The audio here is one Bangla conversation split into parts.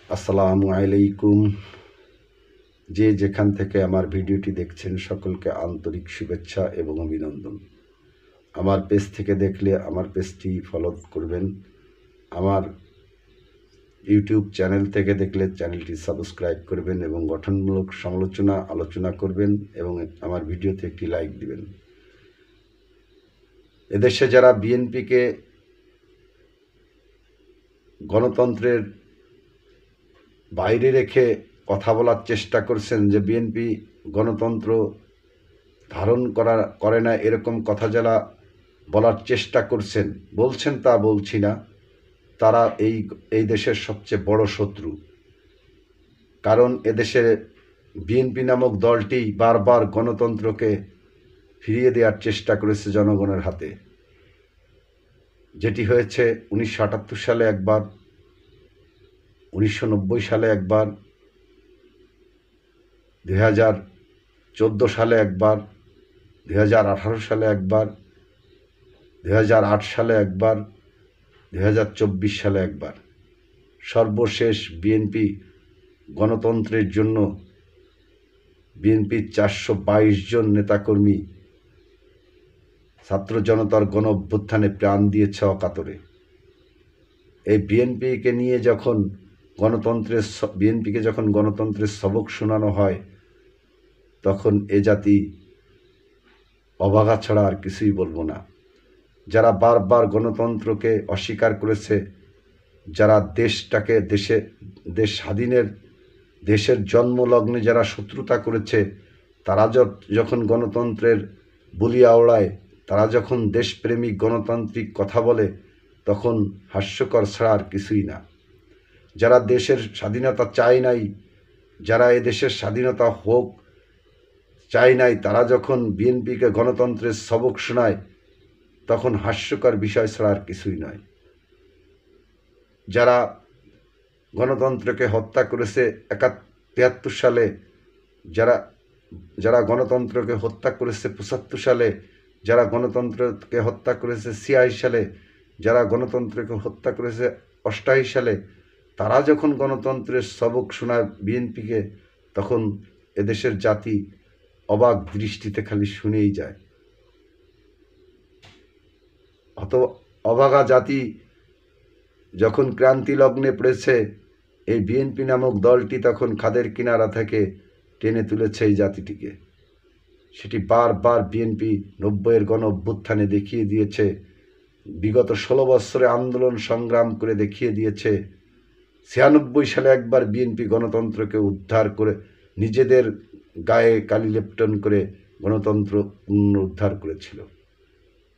আসসালামু আলাইকুম। যে যেখান থেকে আমার ভিডিওটি দেখছেন সকলকে আন্তরিক শুভেচ্ছা এবং অভিনন্দন। আমার পেজ থেকে দেখলে আমার পেজটি ফলো করবেন। আমার ইউটিউব চ্যানেল থেকে দেখলে চ্যানেলটি সাবস্ক্রাইব করবেন এবং গঠনমূলক আলোচনা করবেন এবং আমার ভিডিওতে একটি লাইক দিবেন। এদেশে যারা বিএনপিকে গণতন্ত্রের বাইরে রেখে কথা বলার চেষ্টা করছেন, যে বিএনপি গণতন্ত্র ধারণ করে না, এরকম কথা যারা বলার চেষ্টা বলছেন, তা বলছি না, তারা এই দেশের সবচেয়ে বড় শত্রু। কারণ এদেশে বিএনপি নামক দলটি বারবার গণতন্ত্রকে ফিরিয়ে দেওয়ার চেষ্টা করেছে জনগণের হাতে। যেটি হয়েছে 1978 সালে একবার, 1990 সালে একবার, 2014 সালে একবার, 2018 সালে একবার, 2008 সালে একবার, 2024 সালে একবার। সর্বশেষ বিএনপি গণতন্ত্রের জন্য বিএনপির 422 জন নেতাকর্মী ছাত্র জনতার গণ অভ্যুত্থানে প্রাণ দিয়েছে অকাতরে। এই বিএনপিকে যখন গণতন্ত্রের সবক শোনানো হয়, তখন এ জাতি অবাগা ছাড়া আর কিছুই বলবো না। যারা বারবার গণতন্ত্রকে অস্বীকার করেছে, যারা দেশ স্বাধীনের দেশের জন্মলগ্নে যারা শত্রুতা করেছে, তারা যখন গণতন্ত্রের বুলি আওড়ায়, তারা যখন দেশপ্রেমিক গণতান্ত্রিক কথা বলে, তখন হাস্যকর ছাড়া আর কিছুই না। যারা দেশের স্বাধীনতা চায় নাই, যারা এদেশের স্বাধীনতা হোক চায় নাই, তারা যখন বিএনপিকে গণতন্ত্রের সবক শোনায়, তখন হাস্যকর বিষয় ছাড়া আর কিছুই নয়। যারা গণতন্ত্রকে হত্যা করেছে 73 সালে, যারা গণতন্ত্রকে হত্যা করেছে 75 সালে, যারা গণতন্ত্রকে হত্যা করেছে 86 সালে, যারা গণতন্ত্রকে হত্যা করেছে 88 সালে, তারা যখন গণতন্ত্রের সবক শোনায় বিএনপিকে, তখন এদেশের জাতি অবাক দৃষ্টিতে খালি শুনেই যায়। অবাগা জাতি যখন ক্রান্তি লগ্নে পড়েছে, এই বিএনপি নামক দলটি তখন খাদের কিনারা থেকে টেনে তুলেছে এই জাতিটিকে। সেটি বারবার বিএনপি 90-এর গণ অভ্যুত্থানে দেখিয়ে দিয়েছে, বিগত 16 বছরে আন্দোলন সংগ্রাম করে দেখিয়ে দিয়েছে। 96 সালে একবার বিএনপি গণতন্ত্রকে উদ্ধার করে নিজেদের গায়ে কালি লেপটন করে গণতন্ত্র পুনরুদ্ধার করেছিল।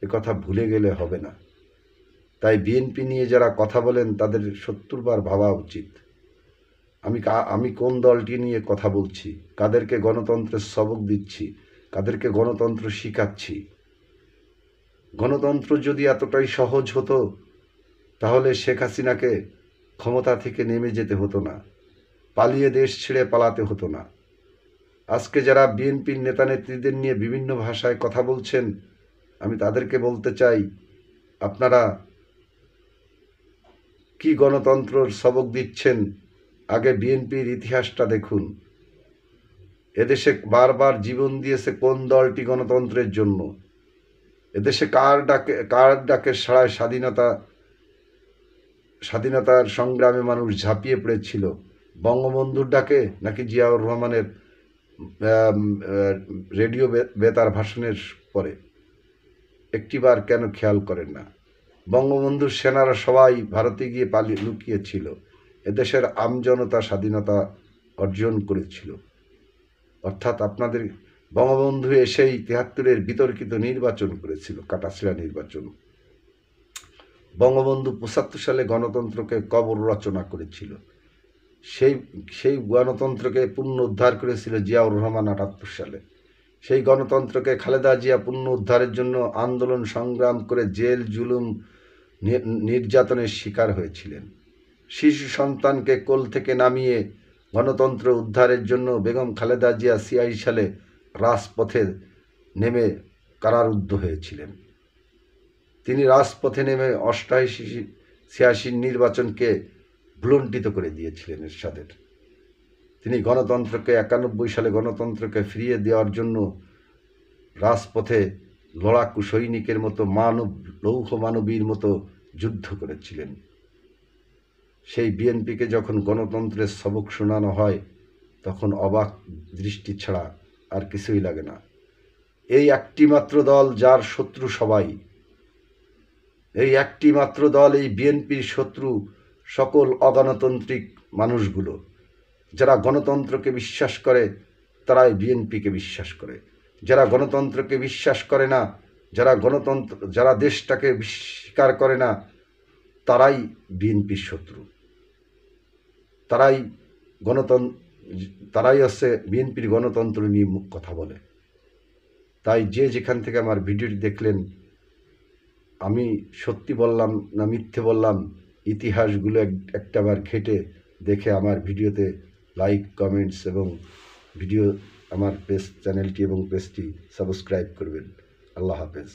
এ কথা ভুলে গেলে হবে না। তাই বিএনপি নিয়ে যারা কথা বলেন, তাদের 70 বার ভাবা উচিত। আমি কোন দলটি নিয়ে কথা বলছি, কাদেরকে গণতন্ত্রের সবক দিচ্ছি, কাদেরকে গণতন্ত্র শিখাচ্ছি। গণতন্ত্র যদি এতটাই সহজ হতো, তাহলে শেখ হাসিনাকে ক্ষমতা থেকে নেমে যেতে হতো না, পালিয়ে দেশ ছেড়ে পালাতে হতো না। আজকে যারা বিএনপির নেতা নেত্রীদের নিয়ে বিভিন্ন ভাষায় কথা বলছেন, আমি তাদেরকে বলতে চাই, আপনারা কি গণতন্ত্রর সবক দিচ্ছেন? আগে বিএনপির ইতিহাসটা দেখুন। এদেশে বারবার জীবন দিয়েছে কোন দলটি গণতন্ত্রের জন্য? এদেশে কার ডাকে সাড়ায় স্বাধীনতার সংগ্রামে মানুষ ঝাঁপিয়ে পড়েছিল? বঙ্গবন্ধুর ডাকে, নাকি জিয়াউর রহমানের রেডিও বেতার ভাষণের পরে? একটিবার কেন খেয়াল করেন না? বঙ্গবন্ধুর সেনারা সবাই ভারতে গিয়ে লুকিয়েছিল। এদেশের আমজনতা স্বাধীনতা অর্জন করেছিল। অর্থাৎ আপনাদের বঙ্গবন্ধু এসেই 73-এর বিতর্কিত নির্বাচন করেছিল, কাটাছিড়া নির্বাচন। বঙ্গবন্ধু 75 সালে গণতন্ত্রকে কবর রচনা করেছিল। সেই গণতন্ত্রকে পুনরুদ্ধার করেছিল জিয়াউর রহমান 78 সালে। সেই গণতন্ত্রকে খালেদা জিয়া পুনরুদ্ধারের জন্য আন্দোলন সংগ্রাম করে জেল জুলুম নির্যাতনের শিকার হয়েছিলেন। শিশু সন্তানকে কোল থেকে নামিয়ে গণতন্ত্র উদ্ধারের জন্য বেগম খালেদা জিয়া 86 সালে রাজপথে নেমে কারারুদ্ধ হয়েছিলেন। তিনি রাজপথে নেমে 88-86 নির্বাচনকে ভুলণ্ঠিত করে দিয়েছিলেন এরশাদের। তিনি গণতন্ত্রকে 91 সালে গণতন্ত্রকে ফিরিয়ে দেওয়ার জন্য রাজপথে লড়াকু সৈনিকের মতো লৌহ মানবীর মতো যুদ্ধ করেছিলেন। সেই বিএনপিকে যখন গণতন্ত্রের সবক শোনানো হয় তখন অবাক দৃষ্টি ছাড়া আর কিছুই লাগে না। এই একটি মাত্র দল যার শত্রু সবাই, এই একটি মাত্র দল, এই বিএনপির শত্রু সকল অগণতান্ত্রিক মানুষগুলো। যারা গণতন্ত্রকে বিশ্বাস করে তারাই বিএনপিকে বিশ্বাস করে, যারা গণতন্ত্রকে বিশ্বাস করে না, যারা দেশটাকে স্বীকার করে না, তারাই বিএনপির শত্রু, তারাই হচ্ছে বিএনপির গণতন্ত্র নিয়ে কথা বলে। তাই যে যেখান থেকে আমার ভিডিওটি দেখলেন, আমি সত্যি বললাম না মিথ্যে বললাম, ইতিহাসগুলো একটাবার ঘেটে দেখে আমার ভিডিওতে লাইক, কমেন্টস এবং আমার চ্যানেলটি এবং পেজটি সাবস্ক্রাইব করবেন। আল্লাহ হাফেজ।